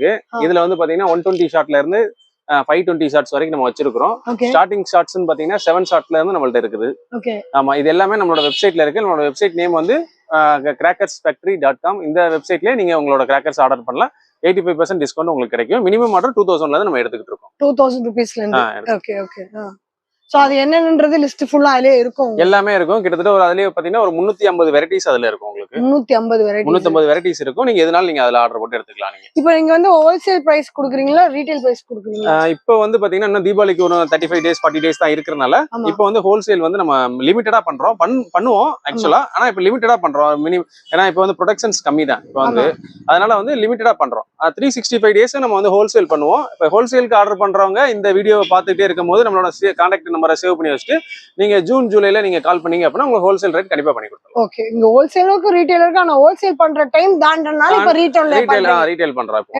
இருக்கு. இதுல வந்து பாத்தீங்கன்னா 120 ஷாட்ல இருந்து 520 ஷாட்ஸ் வரைக்கும் நம்ம வச்சிருக்கோம். ஓகே ஸ்டார்டிங் ஷாட்ஸ்னு பாத்தீங்கன்னா 7 ஷாட்ல இருந்து நம்மள்ட்ட இருக்குது. ஓகே ஆமா, இது எல்லாமே நம்மளோட வெப்சைட்ல இருக்கு. நம்மளோட வெப்சைட் நேம் வந்து crackersfactory.com. இந்த வெப்சைட்லயே நீங்க உங்களோட கிராக்கர்ஸ் ஆர்டர் பண்ணலாம். 85% டிஸ்கவுண்ட் உங்களுக்கு கிடைக்கும். மினிமம் ஆர்டர் 2000ல இருந்து நம்ம எடுத்துக்கிட்டு இருக்கோம். 2000 rupeesல இருந்து. Okay okay. சோ அது என்னன்றது லிஸ்ட் ஃபுல்லா அதிலே இருக்கும். எல்லாமே இருக்கும். கிட்டத்தட்ட ஒரு அதுலயே பாத்தீங்கன்னா ஒரு 350 வெரைட்டிஸ் அதுல இருக்கும் உங்களுக்கு. 350 வெரைட்டிஸ். 350 வெரைட்டிஸ் இருக்கும். நீங்க எதனால நீங்க அதுல ஆர்டர் போட்டு எடுத்துக்கலாம் நீங்க. இப்போ நீங்க வந்து ஹோல்சேல் பிரைஸ் குடுக்குறீங்களா ரீட்டைல் பிரைஸ் குடுக்குறீங்களா? இப்போ வந்து பாத்தீங்கன்னா இன்னும் தீபாவளிக்கு ஒரு 35 டேஸ் 40 டேஸ் தான் இருக்கறனால இப்போ வந்து ஹோல்சேல் வந்து நம்ம லிமிட்டடா பண்றோம். பண்ணுவோம் ஆக்சுவலா. ஆனா இப்போ லிமிட்டடா பண்றோம். ஏன்னா இப்போ வந்து ப்ரொடக்ஷன்ஸ் கம்மி தான். இப்போ வந்து அதனால வந்து லிமிட்டடா பண்றோம். 365 டேஸ் நம்ம வந்து ஹோல்சேல் பண்ணுவோம். இப்போ ஹோல்சேலுக்கு ஆர்டர் பண்றவங்க இந்த வீடியோவை பார்த்துட்டே இருக்கும்போது நம்மளோட கான்டாக்ட் நம்பரை சேவ் பண்ணி வச்சுட்டு நீங்க ஜூன் ஜூலைல நீங்க கால் பண்ணீங்க அப்படின்னா உங்களுக்கு ஹோல்சேல் ரேட் கண்டிப்பா பண்ணி கொடுத்துருவோம். ஓகே. இங்க ஹோல்சேலுக்கு ரீட்டைலருக்கு ஆனா ஹோல்சேல் பண்ற டைம் தாண்டறனால இப்ப ரீட்டைல் பண்றோம்.